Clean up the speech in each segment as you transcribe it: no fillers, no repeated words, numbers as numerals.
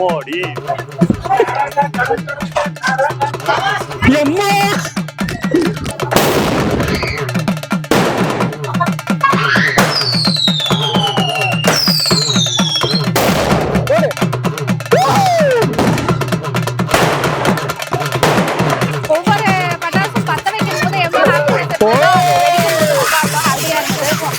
ஓடி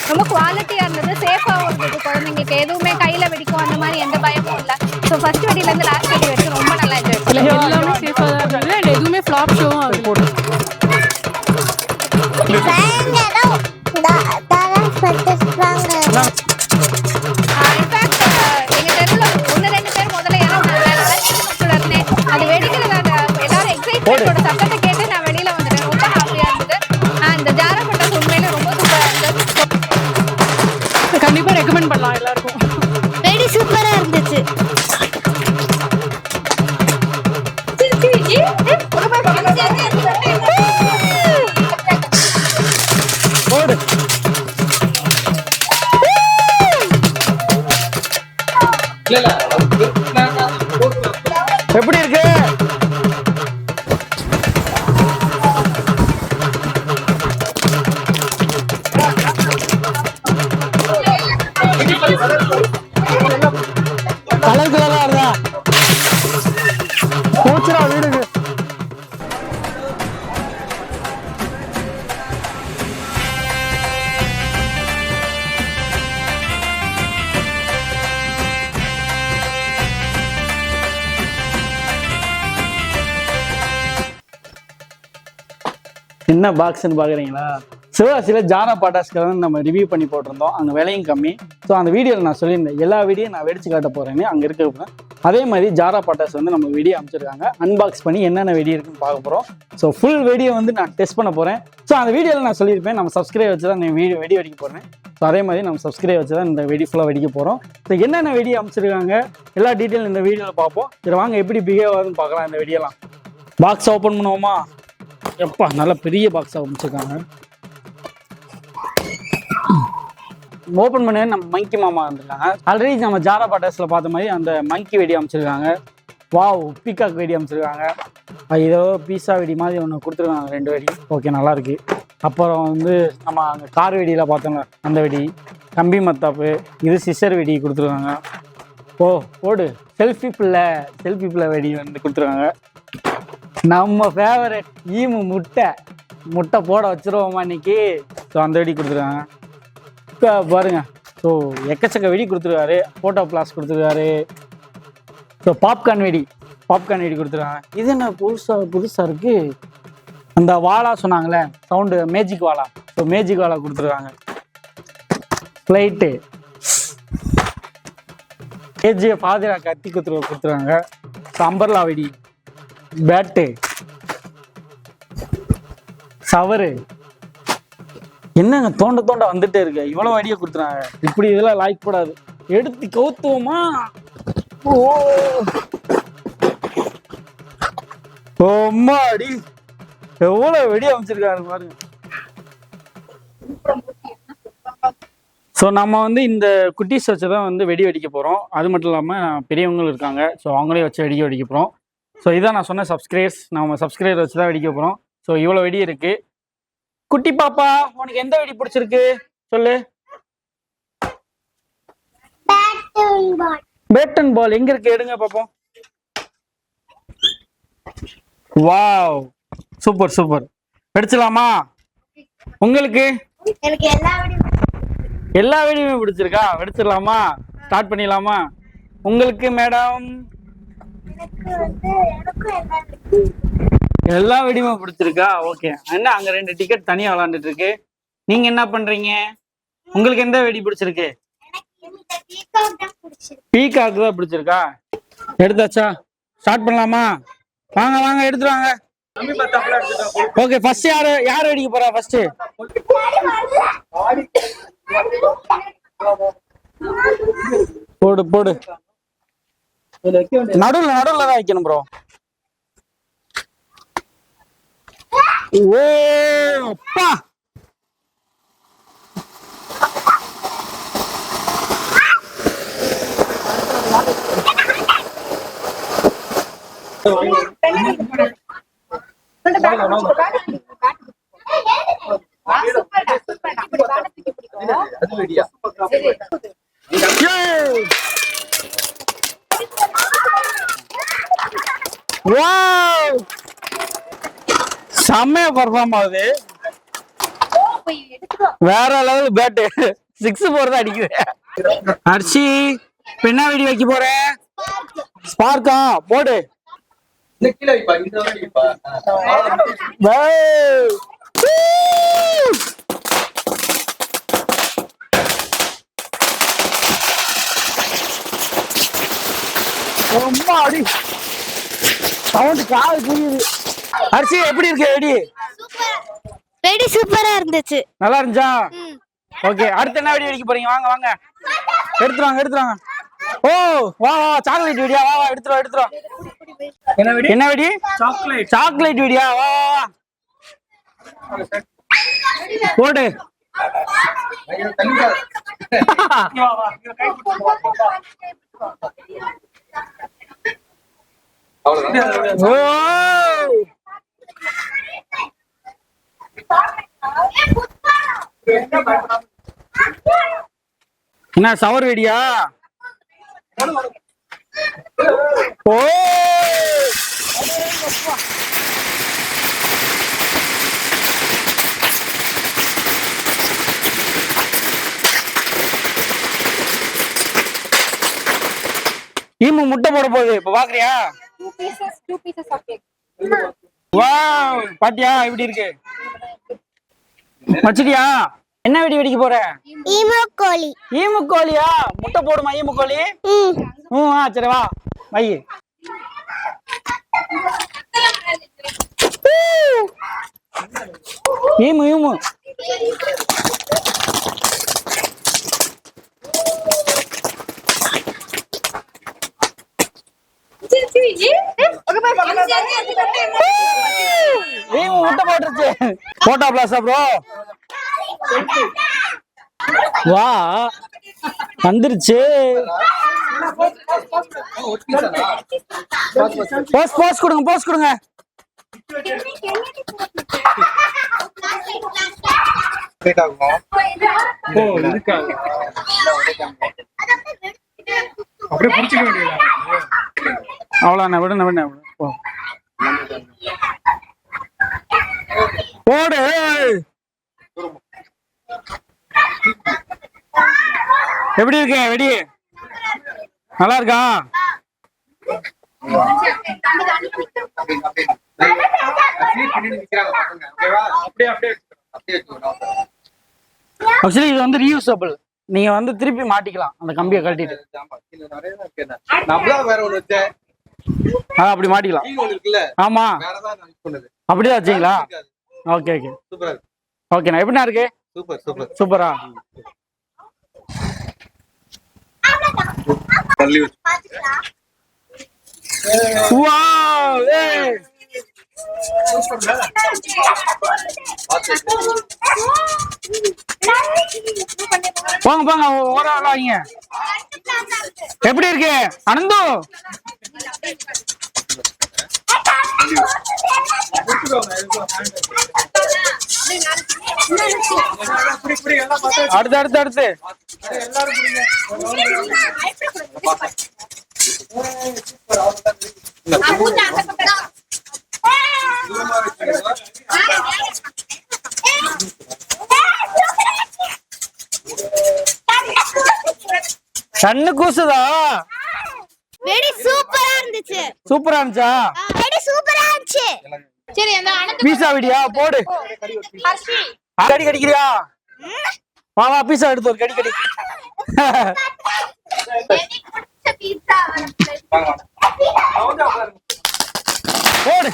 ரொம்ப குவாலிட்டியா இருந்தது, சேஃபாவும் இருந்தது. குழந்தைங்களுக்கு எதுவுமே கையில வெடிக்கும் அந்த மாதிரி எந்த பயமும் இல்ல. ஸோ ஃபர்ஸ்ட் வெடியில இருந்து லாஸ்ட் வெடி வரைக்கும் ரொம்ப நல்லா என்ஜாய் பண்ணேன். எல்லாமே சேஃபா தான் இருந்தது அண்ட் எதுவுமே ஃப்ளாப் ஷோவும் ஆகுது. அது வெடிக்கிறத எல்லாரும் எக்ஸைட்மெண்டோட சத்தத்தை கேட்டு நான் வெளியில வந்துட்டேன். ரொம்ப ஹாப்பியா இருந்தது. இந்த ஜாரா பட்டாசு உண்மையில ரொம்ப சூப்பரா இருந்தது. கண்டிப்பா ரெக்கமெண்ட் பண்ணலாம் எல்லாருக்கும். வெடி சூப்பரா இருந்துச்சு. எப்படி இருக்கு? கலர் கலரா இருந்தா போச்சுரா வீடுக்கு. என்ன பாக்ஸ்ன்னு பார்க்குறீங்களா? சிவகாசியில் ஜாரா பட்டாசுக்கு வந்து நம்ம ரிவ்யூ பண்ணி போட்டிருந்தோம். அங்கே விலையும் கம்மி. ஸோ அந்த வீடியோவில் நான் சொல்லியிருந்தேன் எல்லா வீடியோ நான் வெடிச்சு காட்ட போகிறேன்னு. அங்கே இருக்க அதே மாதிரி ஜாரா பட்டாசு வந்து நம்ம வீடியோ அமைச்சிருக்காங்க. அன்பாக்ஸ் பண்ணி என்னென்ன வெடி இருக்குன்னு பார்க்க போகிறோம். ஸோ ஃபுல் வீடியோ வந்து நான் டெஸ்ட் பண்ண போகிறேன். ஸோ அந்த வீடியோவில் நான் சொல்லியிருப்பேன் நம்ம சப்ஸ்கிரைப் வச்சு தான் இந்த வெடி வெடிக்க போகிறேன். ஸோ அதே மாதிரி நம்ம சப்ஸ்கிரைப் வச்சு தான் இந்த வெடி ஃபுல்லாக வெடிக்க போகிறோம். ஸோ என்னென்ன வெடி அமைச்சிருக்காங்க எல்லா டீட்டெயில் இந்த வீடியோவில் பார்ப்போம். சரி வாங்க எப்படி பிஹேவ் ஆகுதுன்னு பார்க்கலாம். இந்த வெடியெல்லாம் பாக்ஸ் ஓப்பன் பண்ணுவோமா? எப்பா நல்ல பெரிய பாக்ஸாக அமைச்சிருக்காங்க. ஓப்பன் பண்ண நம்ம மங்கி மாமா வந்துருக்காங்க. ஆல்ரெடி நம்ம ஜாரா பட்டாஸில் பார்த்த மாதிரி அந்த மங்கி வெடி அமைச்சிருக்காங்க. வாவ், பீகாக் வெடி அமைச்சிருக்காங்க. ஏதோ பீஸா வெடி மாதிரி ஒன்று கொடுத்துருக்காங்க, 2 வெடி. ஓகே, நல்லா இருக்கு. அப்புறம் வந்து நம்ம அங்கே கார் வெடியில் பார்த்தோங்க அந்த வெடி, கம்பி மத்தாப்பு, இது சிசர் வெடி கொடுத்துருக்காங்க. ஓடு செல்ஃபி பிள்ளை வெடி வந்து கொடுத்துருக்காங்க. நம்ம ஃபேவரட் ஈமு முட்டை போட வச்சிருவோமா இன்னைக்கு. ஸோ அந்த வெடி கொடுத்துருக்காங்க. இப்போ பாருங்க, ஸோ எக்கச்சக்க வெடி கொடுத்துருக்காரு. ஃபோட்டோ பிளாஸ் கொடுத்துருக்காரு. ஸோ பாப்கார்ன் வெடி கொடுத்துருக்காங்க. இது என்ன புதுசாக இருக்கு? அந்த வாழா சொன்னாங்களே சவுண்டு, மேஜிக் வாழா. ஸோ மேஜிக் வாழா கொடுத்துருக்காங்க. ஃப்ளைட்டு கேஜிஎஃப் ஆதிரா கத்தி கொடுத்துருக்காங்க. அம்பர்லா வெடி, பேட்டு, சவரு. என்னங்க தோண்ட வந்துட்டே இருக்கு. இவ்வளவு ஐடியா கொடுத்துறாங்க. இப்படி இதெல்லாம் லாய்க் கூடாது. எடுத்து கவுத்துவோமா? ஓம்மாடி, எவ்வளவு வெடி அமைச்சிருக்காரு பாருங்க. ஸோ நம்ம வந்து இந்த குட்டீஸ் வச்சு தான் வந்து வெடி வெடிக்க போகிறோம். அது மட்டும் இல்லாமல் பெரியவங்களும் இருக்காங்க. ஸோ அவங்களே வச்சு வெடிக்க போகிறோம். ஸோ இதான் நான் சொன்ன சப்ஸ்கிரைபர்ஸ். நம்ம சப்ஸ்கிரைபர் வச்சு தான் வெடிக்க போகிறோம். ஸோ இவ்வளோ வெடி இருக்குது. குட்டி பாப்பா, உனக்கு எந்த வெடி பிடிச்சிருக்கு சொல்லு. பேட் அண்ட் பால் எங்க இருக்கு? எடுங்க பாப்போம். Wow, super. வெடிச்சலாமா? உங்களுக்கு எல்லா வெடியுமே பிடிச்சிருக்கா? வெடிச்சிடலாமா? ஸ்டார்ட் பண்ணிடலாமா? உங்களுக்கு மேடம்? எல்லா வெடியுமே பிடிச்சிருக்கா? ஓகே. என்ன அங்க 2 டிக்கெட் தனியா விளாண்டுட்டு இருக்கு. நீங்க என்ன பண்றீங்க? உங்களுக்கு எந்த வெடி பிடிச்சிருக்கு? பீகாக் தான் பிடிச்சிருக்கா? எடுத்தாச்சா? ஸ்டார்ட் பண்ணலாமா? வாங்க எடுத்துட்டு வாங்க. ஓகே, ஃபர்ஸ்ட் யார் வெடிக்க போறா? ஃபர்ஸ்ட் போடு. நடுவுல தான் வைக்கணும் ப்ரோ. ஓ அப்பா, செம்மையா பர்ஃபார்ம் ஆகுது. வேற லெவல் பேட்டு 6 போறதா அடிக்குது. அர்ஷி என்ன வெடி வைக்க போற? ஸ்பார்க்கா போடு. ரொம்ப அடி சவுண்ட் காது புரியுது. அரிசி எப்படி இருக்கு வெடி? வெடி சூப்பரா இருந்துச்சு. நல்லா இருந்துச்சா? ஓகே, அடுத்து என்ன வெடி வெடிக்க போறீங்க? வாங்க வாங்க எடுத்துருவாங்க. ஓ வா வா, சாக்லேட் வெடியா? வா வா, எடுத்துருவா. என்ன வெடி? சாக்லேட் வெடியா? வா வா போடு. என்ன சவர் வெடியா? ஓ ஈமு முட்டை போட போகுது. இப்ப பாக்குறியா? 2 pieces of cake. வாவ், பாத்தியா எப்படி இருக்கு? வச்சிட்டியா? என்ன வெடி வெடிக்க போற? ஈமுக்கோழி. ஈமுக்கோழியா? முட்டை போடுமா ஈமுக்கோழி? சரி வா வை. ஈமு முட்டை போட்டுருச்சு. போட்டா பிளாஸா ப்ரோ? வா வந்துருச்சு. போஸ் கொடுங்க. அவ்வளோ விடுன போடு. எப்படி இருக்கு வெடி? நல்லா இருக்கா? ஆக்சுவலி இது வந்து ரீயூசபிள். நீங்க வந்து திருப்பி மாட்டிக்கலாம் அந்த கம்பியை கழட்டிட்டு. அப்படி மாட்டிக்கலாம். ஆமா அப்படிதான் வச்சீங்களா? ஓகே ஓகேண்ணா. எப்படிண்ணா இருக்கு? சூப்பரா. போங்க ஓராங்க. எப்படி இருக்கு அனந்து? அடுத்து கண்ணு கூசுதா? வெடி சூப்பரா இருந்துச்சு. சூப்பரா இருந்துச்சா? வெடி சூப்பரா இருந்துச்சு. சரி, அந்த அனந்த பீஸா வெடியா? போடு. ஹர்ஷி கடி கடிக்கிறியா? வா பீஸா எடுத்து ஒரு கடி. பீட்சா போடு.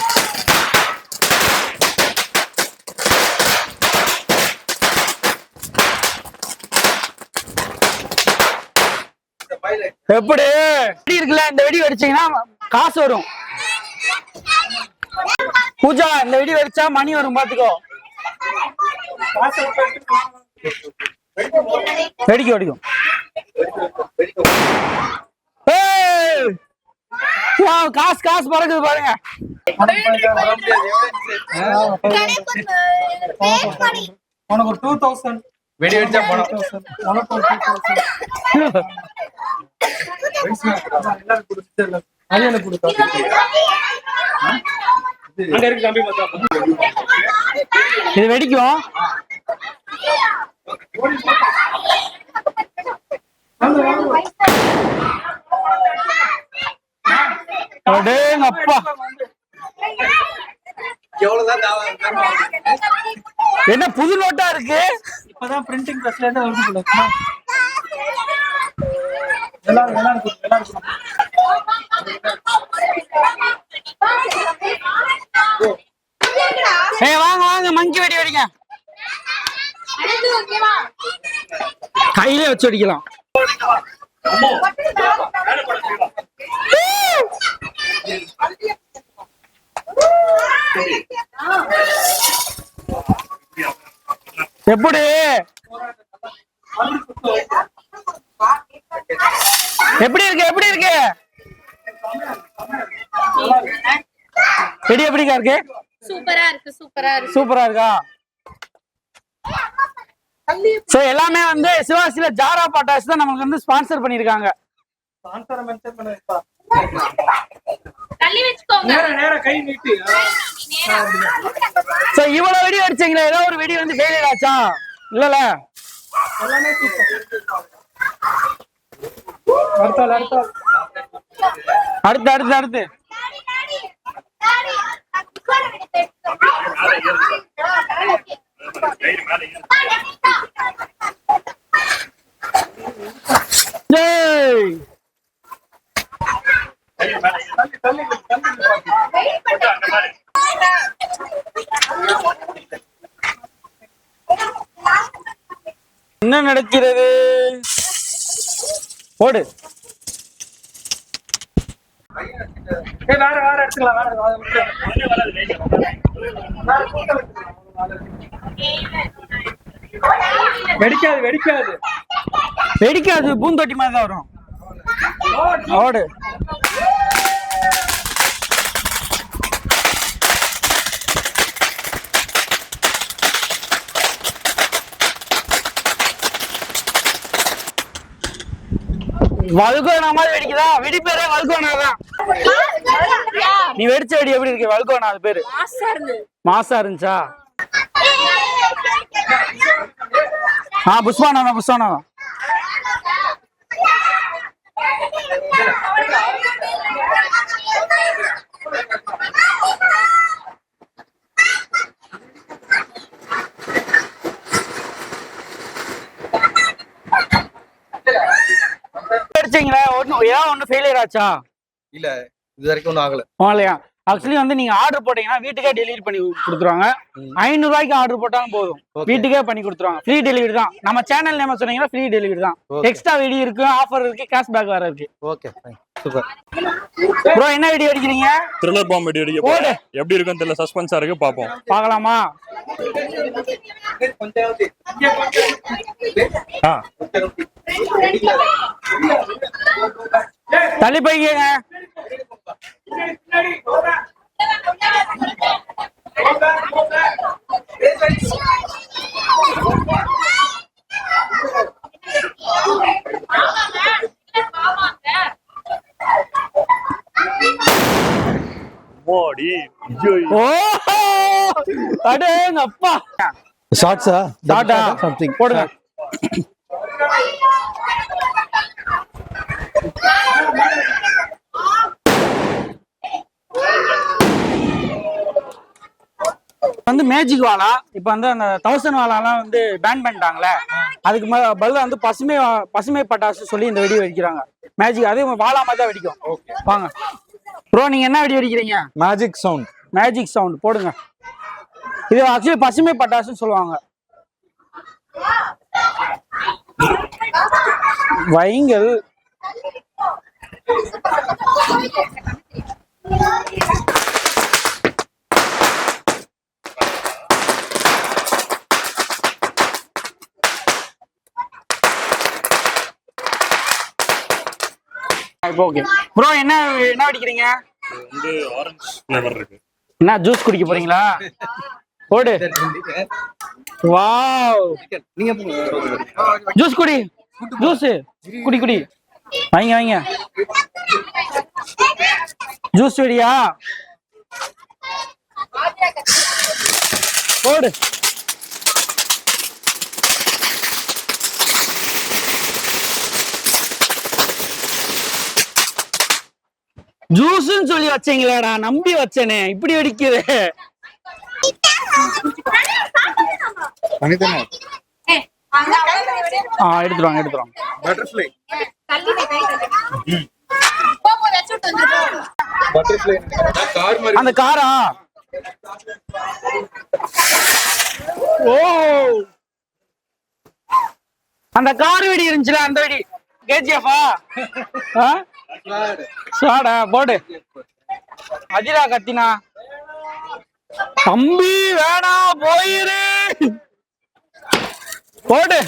எப்படி இருக்குல்ல? இந்த வெடி வெடிச்சீங்கன்னா காசு வரும். பூஜா, இந்த வெடி வெடிச்சா மணி வரும் பாத்துக்கோ. வெடிக்கும். வாவ், காசு காசு பறக்குது பாருங்க. உனக்கு ஒரு 2000 வெடி வெடிச்சா போனோம். உனக்கு ஒரு 2000 எல்லாரும் கொடுத்து அது எனக்கு கொடுத்தா அங்க இருக்கு தம்பி பார்த்தா இது வெடிக்கும். அடேங்கப்பா, என்ன புது நோட்டா இருக்கு. இப்பதான் பிரிண்டிங் பிரஸ்ல இருந்து வருது போல. எல்லாரும் எல்லாரும் கொடுத்து எல்லாரும் ஏய் வாங்க வாங்க, மங்கி வெடி வெடிங்க. கையிலே வச்சு வெடிக்கலாம். எப்படி எப்படி இருக்கு, எப்படி இருக்கு வெடி? எப்படிக்கா இருக்கு? சூப்பரா இருக்கு, சூப்பரா இருக்கு. சூப்பரா இருக்கா? சோ எல்லாமே வந்து சிவாசில ஜாரா பட்டாசு தான் நமக்கு வந்து ஸ்பான்சர் பண்ணிருக்காங்க. ஸ்பான்சரை மென்ஷன் பண்ணுப்பா. தள்ளி வெச்சுக்கோங்க. நேரா கை நீட்டி. சோ இவ்வளவு வெடி அடிச்சீங்களே, ஏதோ ஒரு வெடி வந்து ஃபெயிலியர் ஆச்சா? இல்லல, எல்லாமே அடுத்தாள் அடுத்தாள் அடுத்து அடுத்து அடுத்து. ஏய் என்ன நடக்கிறது? ஓடு. வேற வேற எடுத்துக்கலாம். வெடிக்காது வெடிக்காது வெடிக்காது, பூந்தொட்டி மாதிரி தான் வரும். ஓடு. வல்கோனா மாதிரி வெடிக்குதா? வெடி பேரே வல்கோனா தான். நீ வெடிச்ச வெடி எப்படி இருக்கு? வல்கோனா அது பேரு. மாசா இருந்துச்சா? புஷ்பானா தான், புஷ்பானா தான். அடிச்சீங்களா? ஒண்ணு ஃபெயிலியர் ஆச்சா? இல்ல இது வரைக்கும் ஒன்றும் ஆகல. ஆகலையா? ஆக்சுவலி வந்து நீங்க ஆர்டர் போட்டீங்கன்னா வீட்டுக்கே டெலிவரி பண்ணி கொடுத்துருவாங்க. 500 ரூபாய்க்கு ஆர்டர் போட்டாலும் போதும், வீட்டுக்கே பண்ணி கொடுத்துருவாங்க. ஃப்ரீ டெலிவரி தான். நம்ம சேனல் நேம் சொன்னீங்கன்னா ஃப்ரீ டெலிவரி தான். எக்ஸ்ட்ரா வீடியோ இருக்கு, ஆஃபர் இருக்கு, கேஷ்பேக் வேற இருக்கு. Okay super. ப்ரோ என்ன வீடியோ அடிக்கிறீங்க? த்ரில்லர் பாம்பு வெடி அடிக்க போறேன். எப்படி இருக்குன்னு தெரியல, சஸ்பென்ஸா இருக்கு, பாப்போம். பார்க்கலாமா? தள்ளி போய்க்கங்க. அடேங்கப்பா. ஷார்ட்ஸா டாடா சம்திங் போடுங்க. வந்து மேஜிக் வாலா இப்ப வந்து அந்த 1000 வாலாலாம் வந்து பேன் பண்ணிட்டாங்களே, அதுக்கு பதிலா வந்து பசுமை பட்டாசு சொல்லி இந்த வெடி வெடிக்கிறாங்க. மேஜிக் அதே வாலா மாதிரி தான் வெடிக்கும். வாங்க ப்ரோ, நீங்க என்ன வெடி வெடிக்கிறீங்க? Magic sound. மேஜிக் சவுண்ட் போடுங்க. இது ஆக்சுவலி பசுமை பட்டாசுன்னு சொல்லுவாங்க. வைங்கள். இப்போ ஓகே ப்ரோ. என்ன என்ன அடிக்கிறீங்க? வந்து ஆரஞ்சு ஃப்ளேவர் இருக்கு. என்ன ஜூஸ் குடிக்க போறீங்களா? போடு. வாவ், நீங்க ஜூஸ் குடி. ஜூஸ் குடி குடி. வாங்க வாங்க. ஜூஸ் வெடியா? போடு. ஜூஸ்ன்னு சொல்லி வச்சீங்களேடா, நம்பி வச்சனே, இப்படி வெடிக்குது. தனித்தனே எடுத்துருவாங்க எடுத்துருவாங்க. பட்டர்ஃப்ளை பட்டர்ஃப்ளை கார் மாதிரி. அந்த காரா? ஓ, அந்த கார் வெடி இருந்துச்சுல, அந்த வெடி கேஜிஎஃபா? சாடா போடு. அதிரா கத்தினா தம்பி வேணா போயிரு. போடு.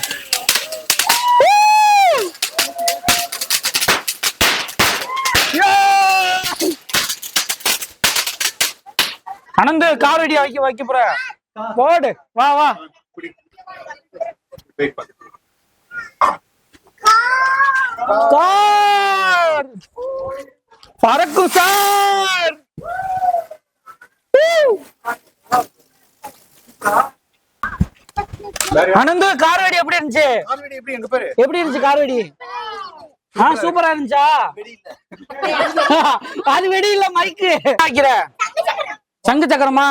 அனந்து கார் வெடி வைக்க போற. போடு. வா வா. கார் பறக்கும் சார். அனந்து கார் வெடி எப்படி இருந்துச்சு? எப்படி இருந்துச்சு கார் வெடி? சூப்பரா இருந்துச்சா? அது வெடி இல்ல, மைக்கு ஆக்கிற. சங்கு சக்கரமா?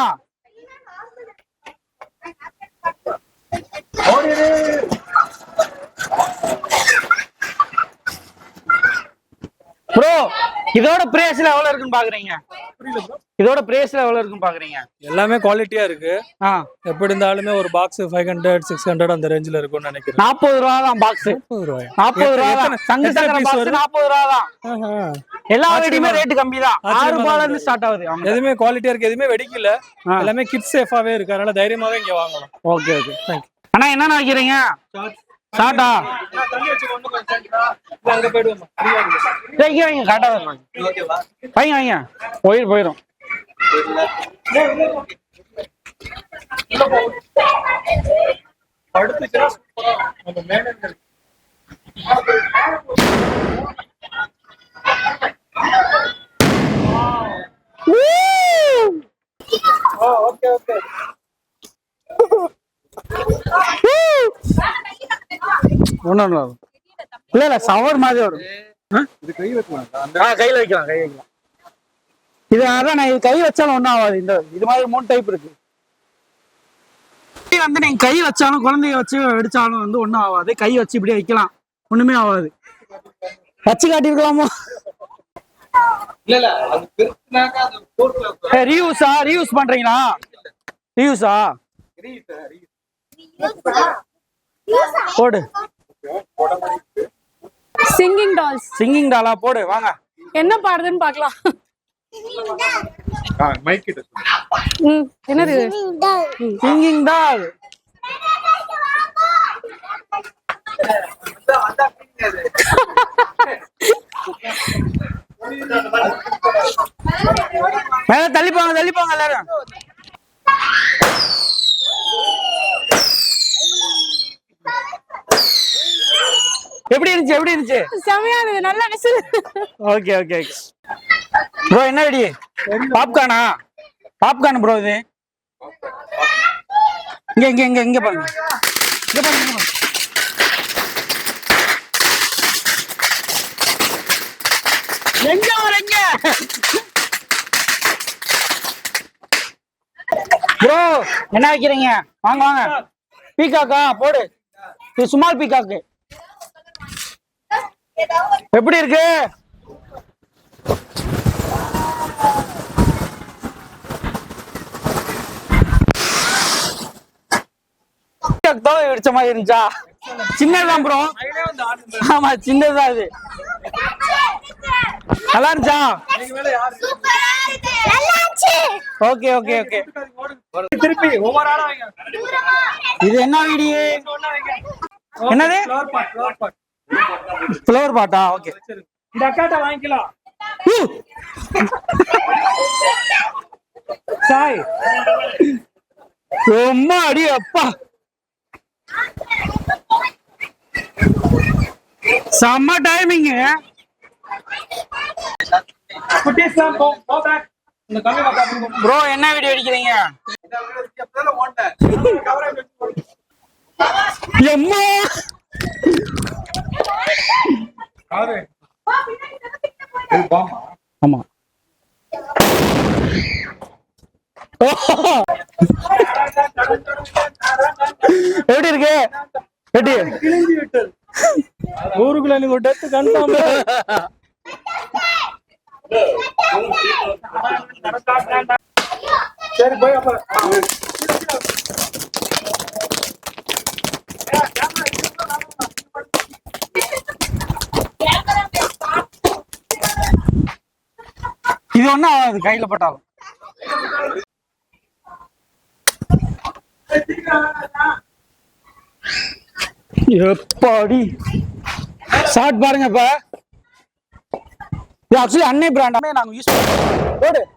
ப்ரோ, இதோட பிரைஸ்ல எவ்வளவு இருக்குன்னு பாக்குறீங்க? இதோட பிரைஸ்ல எவ்வளவு இருக்குன்னு பாக்குறீங்க? எல்லாமே குவாலிட்டியா இருக்கு. எப்படி இருந்தாலுமே ஒரு பாக்ஸ் 500 600 அந்த ரேஞ்சில இருக்கும்னு நினைக்கிறேன். 40 ரூபா தான் பாக்ஸ். 40 ரூபா தான். சங்கு சக்கர பாக்ஸ் 40 ரூபா தான். எல்லா வெடியுமே ரேட் கம்மி தான். 6 ரூபாயில இருந்து ஸ்டார்ட் ஆகுது. எதுவுமே குவாலிட்டியா இருக்கு, எதுவுமே வெடிக்கல. எல்லாமே கிட்ஸ் சேஃபாவே இருக்கு, அதனால தைரியமாவே இங்க வாங்கலாம். Okay okay, thank you. அண்ணா என்ன வைக்கிறீங்க? சாட்டா அங்க போய்டுவோம். வைங்க வைங்க, காட்டா வைங்க. ஓகேவா? வைங்க வைங்க, போயிடும். அடுத்து நம்ம மேனேஜர் ஓகே ஓகே. ஒண்ணும் இல்ல சவர் மாதிரி வரும். இது கை வைக்கலாம். கையில வைக்கலாம், கை வைக்கலாம். இது அதான் நான் இது கை வச்சாலும் ஒன்றும் ஆகாது. இந்த இது மாதிரி 3 டைப் இருக்கு. வந்து நீங்க கை வச்சாலும், குழந்தைய வச்சு வெடிச்சாலும் வந்து ஒன்றும் ஆகாது. கை வச்சு இப்படி வைக்கலாம், ஒண்ணுமே ஆகாது. வச்சு காட்டிருக்கலாமோ? இல்ல அது பெருசுனாக்கா அது போர்ல ரீயூஸ் பண்றீங்களா? ரீயூஸா? போடு. Singing dolls. சிங்கிங் டாலா? போடு வாங்க. என்ன பாடுதுன்னு பார்க்கலாம். மைக் கிட்ட என்னது? Singing doll. மேல தள்ளிப்பாங்க எல்லாரும். எப்படி இருந்துச்சு? செமையா இருந்தது, நல்லா இருந்துச்சு. Okay okay bro. என்ன வெடி? பாப்கார்னா? Popcorn bro. இது இங்க பாருங்க. எங்க வரீங்க ப்ரோ? என்ன வைக்கிறீங்க? வாங்க வாங்க. பீகாக்கா? போடு. இது ஸ்மால் பீகாக்கு. எப்படி இருக்கு? வெடிச்ச மாதிரி இருந்துச்சா? சின்னதுதான் ப்ரோ. ஆமா சின்னதுதான். இது நல்லா இருந்துச்சா? Okay okay okay. திருப்பி ஒவ்வொரு ஆளா வைங்க. இது என்ன வீடியோ? என்னது? ஃப்ளவர் பாட்டா? ஓகே. இந்த அக்காட்ட வாங்கிக்கலாம். சாய் ரொம்ப அடி அப்பா, செம்ம டைமிங். குட்டீஸ்லாம் go back. இந்த கம்மி மக்கா ப்ரோ என்ன வீடியோ எடுக்கிறீங்க? எம்மா ஆமா எப்படி இருக்கு? எப்படி கிழிஞ்சு விட்டது. ஊருக்குள்ள எனக்கு ஒரு டெத் கன்ஃபார்ம். சரி போய் அப்ப இது ஒண்ணும் ஆகாது கையில பட்டாலும். எப்பாடி ஷார்ட் பாருங்க. இப்ப இது ஆக்சுவலி அன்னை பிராண்டாமே நாங்க யூஸ் பண்ணுவோம்.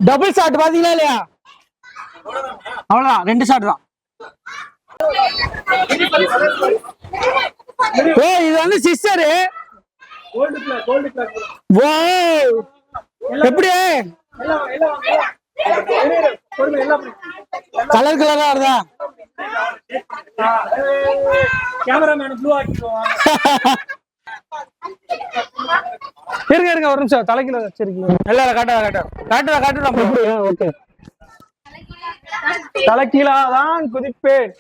டபுள் ஷாட் பாத்தீங்களா இல்லையா? அவ்வளவுதான், 2 ஷாட் தான். இது வந்து சிஸ்டரு. கோல்டு கிளாக் வாவ், எப்படி கலர் கலரா வருதா? கேமராமேன் ப்ளூ ஆக்கிடுவாங்க. இருங்க இருங்க ஒரு நிமிஷம், தலைக்கில வச்சிருக்கீங்க. இல்ல காட்டுறா. ஓகே, தலைக்கீழாதான் குதிப்பேன்.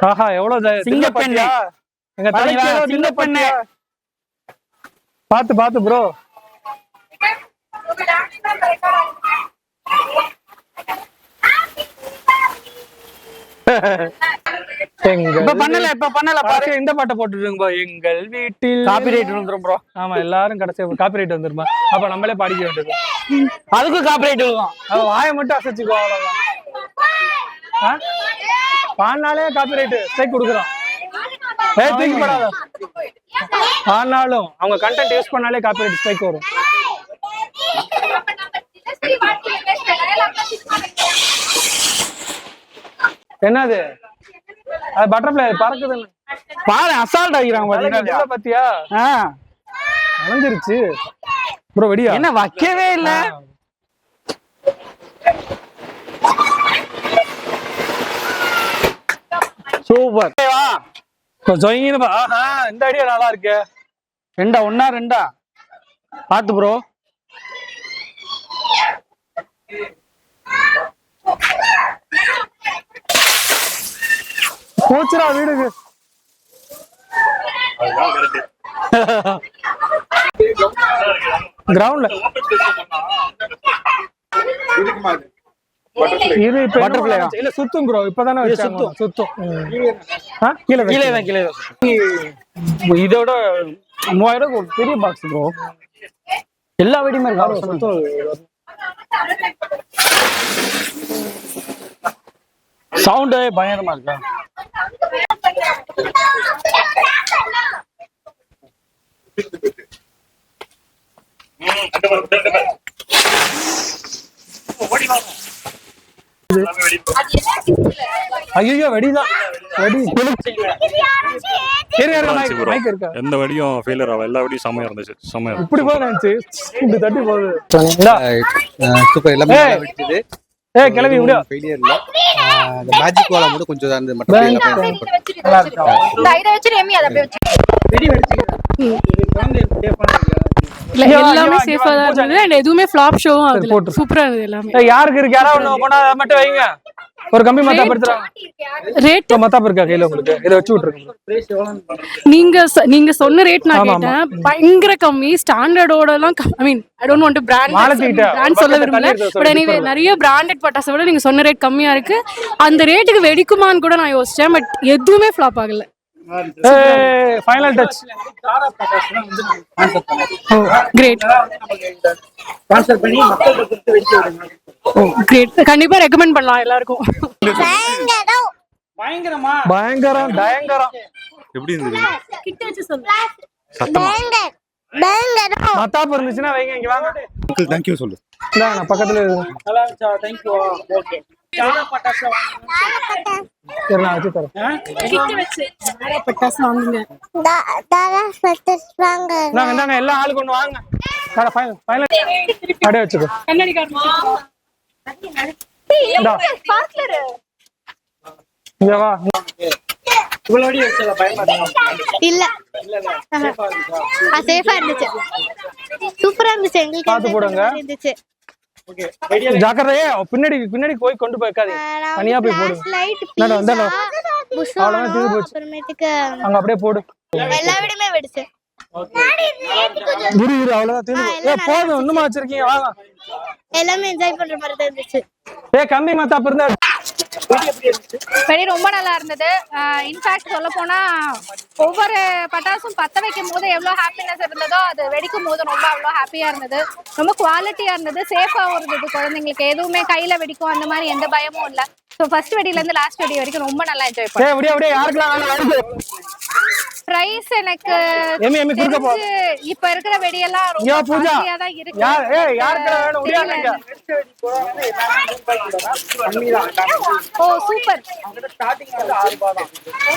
ஆஹா எவ்வளவு சிங்க பெண்ணே, எங்க தலைக்கீழ சிங்க பெண்ணே. பாத்து ப்ரோ. இப்ப பண்ணல பாரு. இந்த பாட்டை போட்டுருங்க. எங்கள் வீட்டில் காப்பிரைட் வந்துரும் ப்ரோ. ஆமா, எல்லாரும் கடைசி காப்பிரைட் வந்துருமா? அப்ப நம்மளே பாடிக்க வேண்டியது. அதுக்கும் காப்பிரைட் விழுகும். வாயை மட்டும் அசைச்சுக்கோ, அவ்வளவுதான். பாடினாலே காப்பிரைட் ஸ்ட்ரைக் கொடுக்குறோம். தூக்கி போடாத. ஆனாலும் அவங்க கண்டென்ட் யூஸ் பண்ணாலே காப்பிரைட் ஸ்ட்ரைக் வரும். என்னது அது? பட்டர்ஃப்ளை பறக்குது பாரு. அசால்ட் ஆகிக்கிறாங்க பாத்தீங்களா? பாத்தியா? அலைஞ்சிருச்சு ப்ரோ. வெடியா என்ன வைக்கவே இல்ல. சூப்பர். இந்த ஐடியா நல்லா இருக்கு. ரெண்டா பாத்து ப்ரோ. போச்சுரா வீடுக்கு. கிரவுண்ட்ல இது பட்டர்ஃப்ளை இல்ல சுத்தும் ப்ரோ. இப்பதானே சுத்தும். கீழே இதோட 3000 ஒரு பெரிய பாக்ஸ் ப்ரோ. எல்லா வெடியுமே இருக்கு. சவுண்ட் பயங்கரமா இருக்கா? ஐயோ வெடிதான். எந்த வெடியும் ஃபெயிலியர் ஆகல. எல்லா வெடியும் செமையா இருந்துச்சு. இப்படி போச்சு, இப்படி தட்டி போகுது. சூப்பர், எல்லாமே வெடிச்சது. கிளம்பி விடு. ஃபெயிலியர் இல்ல. அந்த மேஜிக் வாலா மட்டும் கொஞ்சம் அந்த மற்ற எல்லாமே சேஃபா தான் இருந்தது. and எதுவுமே ஃப்ளாப் ஷோவும் அதுல சூப்பரா இருந்தது. எல்லாமே யாருக்கு இருக்கு? யாராவது கொண்டா மட்டும் வைங்க. ஒரு கம்பி மத்தாப்பு எடுத்துறாங்க. ரேட் மத்தாப்பு இருக்கா கையில உங்களுக்கு? இத வச்சு விட்டுருங்க. நீங்க சொன்ன ரேட் நான் கேட்டேன். பயங்கர கம்மி. ஸ்டாண்டர்டோட எல்லாம் I mean I don't want to brand சொல்ல விரும்பல. பட் எனிவே நிறைய பிராண்டட் பட்டாசை விட நீங்க சொன்ன ரேட் கம்மியா இருக்கு. அந்த ரேட்டுக்கு வெடிக்குமான்னு கூட நான் யோசிச்சேன். பட் எதுவுமே ஃப்ளாப் ஆகல. Final touch. கிரேட். ஸ்பான்சர் பண்ணி மக்களுக்கு கொடுத்து வெடிச்சு விடுங்க. கிரேட், கண்டிப்பா ரெக்கமெண்ட் பண்ணலாம் எல்லாருக்கும். பயங்கரம் பயங்கரமா பயங்கரம் பயங்கரம். எப்படி இருந்தது? கிட்ட வச்சு சொல்லு. பயங்கரம் பயங்கரம் மத்தாப்பு இருந்துச்சுன்னா வைங்க, இங்க வாங்க. அங்கிள் தேங்க்யூ சொல்லு. இந்தாங்க, நான் பக்கத்துல இருக்கேன். நல்லா இருந்துச்சா? தேங்க்யூ. ஓகே ஜாரா பட்டாசு சரி, நான் வச்சு தரேன். கிட்ட வச்சு பட்டாசு வாங்குங்க. தாரா பட்டாசு வாங்க இந்தாங்க இந்தாங்க, எல்லா ஆளுக்கு ஒண்ணு வாங்க. ஃபைனல் ஃபைனல் அப்படியே வச்சுக்கோ. கண்ணாடி காரணம் இந்தா, இங்க வா. இவ்வளவு வெடி வச்சல பயமா இல்ல சேஃபா இருந்துச்சு, சூப்பரா இருந்துச்சு. எங்களுக்கு பார்த்து போடுங்க. இருந்துச்சு. ஓகே ஜாக்கிரதையே, பின்னாடி பின்னாடி போய் கொண்டு போய் வைக்காதீங்க. தனியா போய் போடு. லைட் இந்தாடா, இந்தாடா. அவ்வளவுதான், தீர்ந்து போச்சு. அப்புறமேட்டுக்கு அங்க அப்படியே போடு. எல்லா விடமே வெடிச்சு. இரு இரு, அவ்வளவுதான், தீர்ந்து போச்சு. ஏய், போதும், இன்னுமா வச்சிருக்கீங்க, வாங்க. எல்லாமே என்ஜாய் பண்ற மாதிரி தான் இருந்துச்சு. ஏய், கம்பி மத்தாப்பு இருந்தா வெடி ரொம்ப நல்லா இருந்தது. இன்ஃபேக்ட் சொல்ல போனா ஒவ்வொரு பட்டாசும் பத்த வைக்கும் போது எவ்வளவு ஹாப்பினஸ் இருந்ததோ அது வெடிக்கும் போது ரொம்ப அவ்வளோ ஹாப்பியா இருந்தது. ரொம்ப குவாலிட்டியா இருந்தது, சேஃபாவும் இருந்தது. குழந்தைங்களுக்கு எதுவுமே கையில வெடிக்கும் அந்த மாதிரி எந்த பயமும் இல்ல. ஸோ ஃபர்ஸ்ட் வெடியில இருந்து லாஸ்ட் வெடி வரைக்கும் ரொம்ப நல்லா என்ஜாய் பண்ணேன். அப்படியே அப்படியே யாருக்கெல்லாம் வேணும்? பிரைஸ் எனக்கு எம்மி எம்மி குடுக்க போ. தெரிஞ்சு இப்ப இருக்கிற வெடியெல்லாம் ரொம்ப யா பூஜா, காஸ்ட்லியா தான் இருக்கு. யார் யாருக்கெல்லாம் வேணும்? முடியாதுங்க. ஓ சூப்பர்,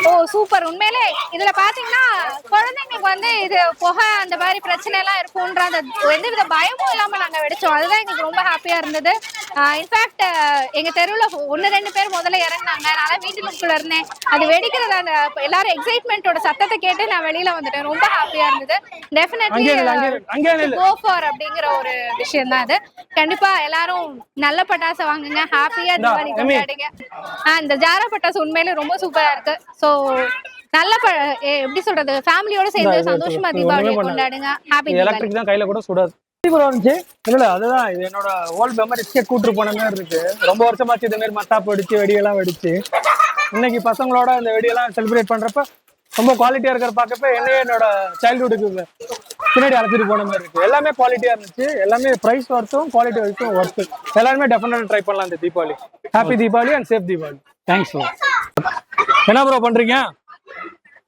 ஓ சூப்பர். உண்மையிலே இதுல பாத்தீங்கன்னா குழந்தைங்களுக்கு வந்து இது புகை அந்த மாதிரி பிரச்சனை எல்லாம் இருக்கும்ன்ற அந்த எந்தவித பயமும் இல்லாம நாங்க வெடிச்சோம். அதுதான் எங்களுக்கு ரொம்ப ஹாப்பியா இருந்தது. இன்ஃபேக்ட் எங்க தெருவுல 1-2 பேர் முதல்ல இறங்கினாங்க. நான் வீட்டுக்குள்ள இருந்தேன். அது வெடிக்கிறது அந்த எல்லாரும் எக்ஸைட்மெண்டோட சத்தத்தை கேட்டு நான் வெளியில வந்துட்டேன். ரொம்ப ஹாப்பியா இருந்தது. டெஃபினெட்லி கோ ஃபார் அப்படிங்கிற ஒரு விஷயம் தான் அது. கண்டிப்பா எல்லாரும் நல்ல பட்டாசை வாங்குங்க, ஹாப்பியா தீபாவளி கொண்டாடுங்க. இந்த ஜாரா பட்டாசு உண்மையிலே ரொம்ப சூப்பரா இருக்கு. சோ நல்ல எப்படி சொல்றது, ஃபேமிலியோட சேர்ந்து சந்தோஷமா தீபாவளியை கொண்டாடுங்க. ஹாப்பி தீபாவளி. எலக்ட்ரிக் தான், கையில கூட சுடாது. இருந்துச்சு இல்ல, அதுதான் இது என்னோட ஓல்ட் மெமரிஸ்க்கே கூட்டு போன மாதிரி இருக்கு. ரொம்ப வருஷமாச்சு இந்த மாதிரி மத்தாப்பு வெடிச்சு வெடியெல்லாம் வெடிச்சு. இன்னைக்கு பசங்களோட இந்த வெடியெல்லாம் செலிப்ரேட் பண்றப்ப ரொம்ப குவாலிட்டியா இருக்கிற பார்க்கப்ப என்னையே என்னோட சைல்ட்ஹுட்டுக்கு பின்னாடி அழைச்சிட்டு போன மாதிரி இருக்கு. எல்லாமே குவாலிட்டியா இருந்துச்சு, எல்லாமே பிரைஸ் ஒர்த்தும் குவாலிட்டி வைஸும் ஒர்த்து. எல்லாருமே டெஃபினட்டா ட்ரை பண்ணலாம் இந்த Deepavali. Happy Deepavali and safe Deepavali. Thanks bro. என்ன ப்ரோ பண்றீங்க?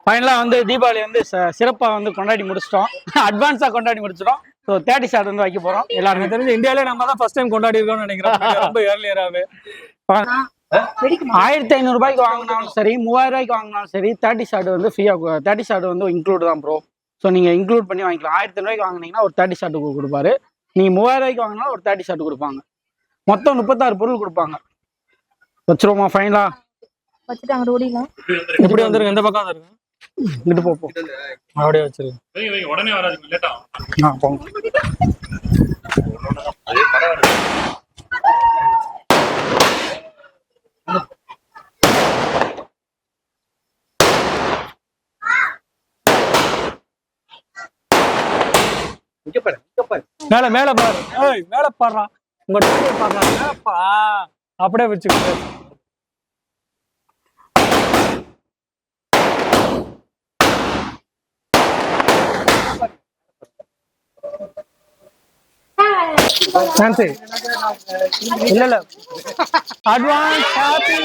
ஃபைனலாக வந்து தீபாவளி வந்து சிறப்பாக வந்து கொண்டாடி முடிச்சிட்டோம். அட்வான்ஸாக கொண்டாடி முடிச்சிட்டோம். ஸோ 30 ஷாட் வந்து வைக்க போகிறோம். எல்லாருமே தெரிஞ்சு இந்தியாவிலே நம்ம தான் ஃபர்ஸ்ட் டைம் கொண்டாடி இருக்கோம்னு நினைக்கிறேன். ரொம்ப ஏர்லியராகவே 1500 ரூபாய்க்கு வாங்கினாலும் சரி, 3000 ரூபாய்க்கு வாங்கினாலும் சரி, 30 ஷாட் வந்து ஃப்ரீயாக, 30 ஷாட் வந்து இன்க்ளூட் தான் ப்ரோ. ஸோ நீங்கள் இன்க்ளூட் பண்ணி வாங்கிக்கலாம். 1500 ரூபாய்க்கு வாங்கினீங்கன்னா ஒரு 30 ஷாட் கொடுப்பாரு. நீங்கள் 3000 ரூபாய்க்கு வாங்கினாலும் ஒரு 30 ஷாட் கொடுப்பாங்க. மொத்தம் 36 பொருள் கொடுப்பாங்க. வச்சிருவோமா ஃபைனலா? வச்சுட்டாங்க ரோடிலாம். இப்படி வந்துருங்க, எந்த பக்கம் இருக்கு இங்கிட்டு போ. அப்படியே வச்சிருங்க. உடனே வராது, லேட்டா போங்க. மேல மேல பாரு, ஏய் மேல பாடுறா, உங்க பாடுறா, அப்படியே வச்சுக்கோங்க. இல்ல இல்ல, அட்வான்ஸ் ஹாப்பி